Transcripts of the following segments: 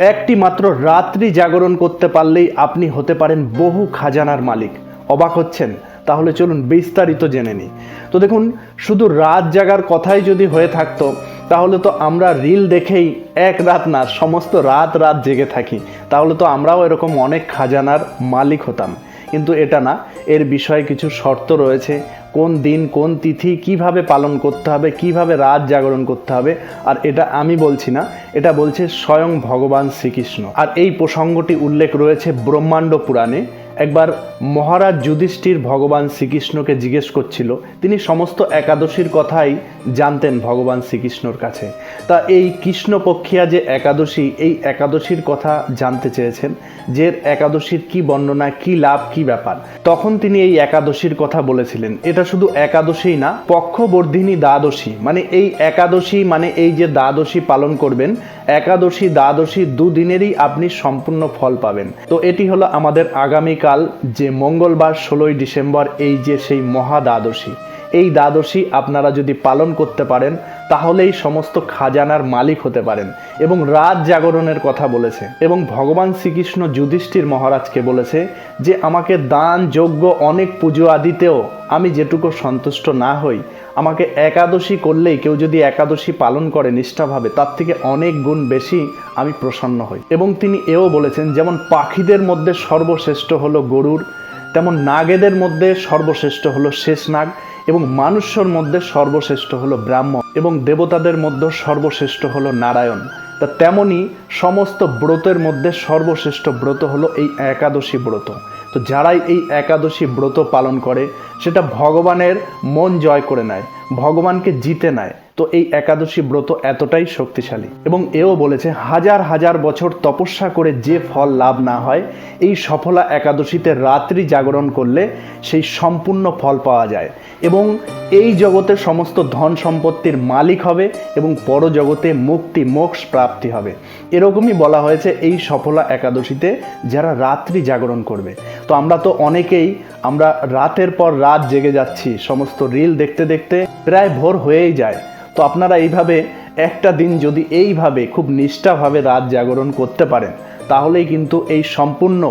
একটি মাত্র রাত্রি জাগরণ করতে পারলেই আপনি হতে পারেন বহু খাজানার মালিক। অবাক হচ্ছেন? তাহলে চলুন বিস্তারিত জেনে নিই। তো দেখুন, শুধু রাত জাগার কথাই যদি হয়ে থাকতো তাহলে তো আমরা রিল দেখেই এক রাত না সমস্ত রাত রাত জেগে থাকি, তাহলে তো আমরাও এরকম অনেক খাজানার মালিক হতাম। কিন্তু এটা না, এর বিষয়ে কিছু শর্ত রয়েছে। কোন দিন কোন তিথি কিভাবে পালন করতে হবে, কিভাবে রাত জাগরণ করতে হবে, আর এটা আমি বলছি না, এটা বলছে স্বয়ং ভগবান শ্রীকৃষ্ণ। আর এই প্রসঙ্গটি উল্লেখ রয়েছে ব্রহ্মাণ্ড পুরাণে। একবার মহারাজ যুধিষ্ঠির ভগবান শ্রীকৃষ্ণকে জিজ্ঞেস করছিল, তিনি সমস্ত একাদশীর কথাই জানতেন ভগবান শ্রীকৃষ্ণর কাছে। তা এই কৃষ্ণপক্ষিয়া যে একাদশী, এই একাদশীর কথা জানতে চেয়েছেন, যে একাদশীর কি বর্ণনা, কি লাভ, কি ব্যাপার। তখন তিনি এই একাদশীর কথা বলেছিলেন। এটা শুধু একাদশী না, পক্ষবর্ধিনী দ্বাদশী, মানে এই একাদশী মানে এই যে দ্বাদশী পালন করবেন, একাদশী দ্বাদশী দুদিনেরই আপনি সম্পূর্ণ ফল পাবেন। তো এটি হলো আমাদের আগামীকাল যে মঙ্গলবার 16ই ডিসেম্বর, এই যে সেই মহা দ্বাদশী। এই দ্বাদশী আপনারা যদি পালন করতে পারেন তাহলেই সমস্ত খাজানার মালিক হতে পারেন। এবং রাত জাগরণের কথা বলেছে, এবং ভগবান শ্রীকৃষ্ণ যুধিষ্ঠির মহারাজকে বলেছে যে আমাকে দান যজ্ঞ অনেক পুজো আদিতেও আমি যেটুকু সন্তুষ্ট না হই, আমাকে একাদশী করলেই, কেউ যদি একাদশী পালন করে নিষ্ঠাভাবে, তার থেকে অনেক গুণ বেশি আমি প্রসন্ন হই। এবং তিনি এও বলেছেন, যেমন পাখিদের মধ্যে সর্বশ্রেষ্ঠ হলো গরুড়, তেমন নাগেদের মধ্যে সর্বশ্রেষ্ঠ হলো শেষনাগ, এবং মানুষের মধ্যে সর্বশ্রেষ্ঠ হলো ব্রাহ্মণ, এবং দেবতাদের মধ্যে সর্বশ্রেষ্ঠ হলো নারায়ণ। তা তেমনি সমস্ত ব্রতের মধ্যে সর্বশ্রেষ্ঠ ব্রত হলো এই একাদশী ব্রত। তো যারাই এই একাদশী ব্রত পালন করে সেটা ভগবানের মন জয় করে নেয়, ভগবানকে জিতে নেয়। তো এই একাদশী ব্রত এতটাই শক্তিশালী। এবং এও বলেছে, হাজার হাজার বছর তপস্যা করে যে ফল লাভ না হয়, এই সফলা একাদশীতে রাত্রি জাগরণ করলে সেই সম্পূর্ণ ফল পাওয়া যায়, এবং এই জগতের সমস্ত ধন সম্পত্তির মালিক হবে, এবং পরজগতে মুক্তি মোক্ষ প্রাপ্তি হবে। এরকমই বলা হয়েছে এই সফলা একাদশীতে যারা রাত্রি জাগরণ করবে। তো আমরা তো অনেকেই আমরা রাতের পর রাত জেগে যাচ্ছি, সমস্ত রিল দেখতে দেখতে প্রায় ভোর হয়েই যায়। তো আপনারা এইভাবে একটা দিন যদি এইভাবে খুব নিষ্ঠাভাবে রাত জাগরণ করতে পারেন, তাহলেই কিন্তু এই সম্পূর্ণ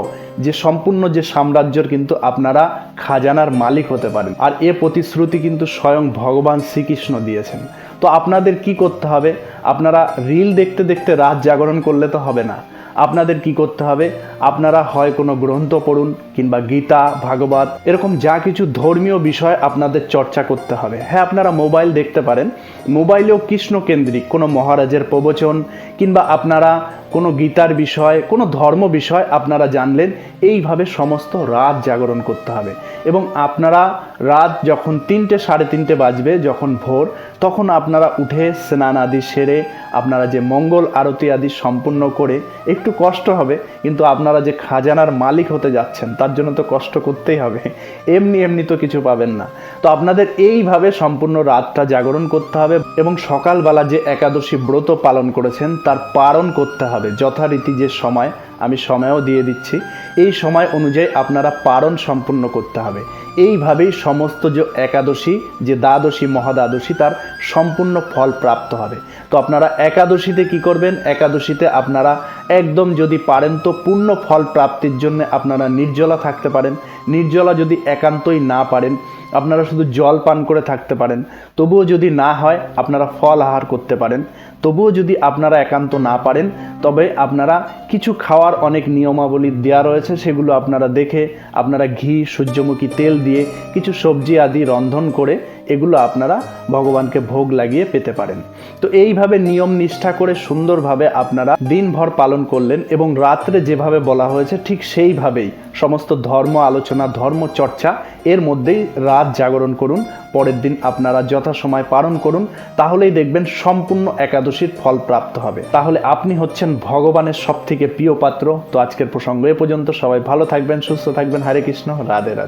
যে সাম্রাজ্যের কিন্তু আপনারা খাজানার মালিক হতে পারেন। আর এ প্রতিশ্রুতি কিন্তু স্বয়ং ভগবান শ্রীকৃষ্ণ দিয়েছেন। তো আপনাদের কি করতে হবে? আপনারা রিল দেখতে দেখতে রাত জাগরণ করলে তো হবে না। আপনাদের কি করতে হবে? আপনারা হয় কোনো গ্রন্থ পড়ুন, কিংবা গীতা, ভাগবত, এরকম যা কিছু ধর্মীয় বিষয় আপনাদের চর্চা করতে হবে। হ্যাঁ, আপনারা মোবাইল দেখতে পারেন, মোবাইলেও কৃষ্ণকেন্দ্রিক কোনো মহারাজের প্রবচন, কিংবা আপনারা কোনো গীতার বিষয়, কোনো ধর্ম বিষয় আপনারা জানলেন, এইভাবে সমস্ত রাত জাগরণ করতে হবে। এবং আপনারা রাত যখন 3টে সাড়ে 3টে বাজবে, যখন ভোর, তখন আপনারা উঠে স্নান আদি সেরে আপনারা যে মঙ্গল আরতি আদি সম্পূর্ণ করে, একটু কষ্ট হবে, কিন্তু আপনারা যে খাজানার মালিক হতে যাচ্ছেন তার জন্য তো কষ্ট করতেই হবে, এমনি এমনি তো কিছু পাবেন না। তো আপনাদের এইভাবে সম্পূর্ণ রাতটা জাগরণ করতে হবে, এবং সকালবেলা যে একাদশী ব্রত পালন করেছেন তার পালন করতে হবে যথারীতি। যে সময়, আমি সময়ও দিয়ে দিচ্ছি, এই সময় অনুযায়ী আপনারা পালন সম্পূর্ণ করতে হবে। এইভাবেই সমস্ত যে একাদশী, যে দ্বাদশী মহাদ্বাদশী, তার সম্পূর্ণ ফল প্রাপ্ত হবে। তো আপনারা একাদশীতে কি করবেন? একাদশীতে আপনারা একদম যদি পারেন তো পূর্ণ ফল প্রাপ্তির জন্য আপনারা নির্জলা থাকতে পারেন। নির্জলা যদি একান্তই না পারেন, আপনারা শুধু জল পান করে থাকতে পারেন। তবুও যদি না হয়, আপনারা ফল আহার করতে পারেন। তবুও যদি আপনারা একান্ত না পারেন, তবে আপনারা কিছু খাওয়ার অনেক নিয়মাবলী দেওয়া রয়েছে, সেগুলো আপনারা দেখে আপনারা ঘি, সূর্যমুখী তেল দিয়ে কিছু সবজি আদি রন্ধন করে এগুলো আপনারা ভগবানকে ভোগ লাগিয়ে পেতে পারেন। তো এইভাবে নিয়ম নিষ্ঠা করে সুন্দরভাবে আপনারা দিনভর পালন করলেন, এবং রাত্রে যেভাবে বলা হয়েছে ঠিক সেইভাবেই সমস্ত ধর্ম আলোচনা, ধর্ম চর্চা, এর মধ্যেই রাত জাগরণ করুন। পরের দিন আপনারা যথাসময় পালন করুন, তাহলেই দেখবেন সম্পূর্ণ একাদশীর ফল প্রাপ্ত হবে। তাহলে আপনি হচ্ছেন ভগবানের সবথেকে প্রিয় পাত্র। তো আজকের প্রসঙ্গ এ পর্যন্ত। সবাই ভালো থাকবেন, সুস্থ থাকবেন। হরে কৃষ্ণ, রাধে রাধে।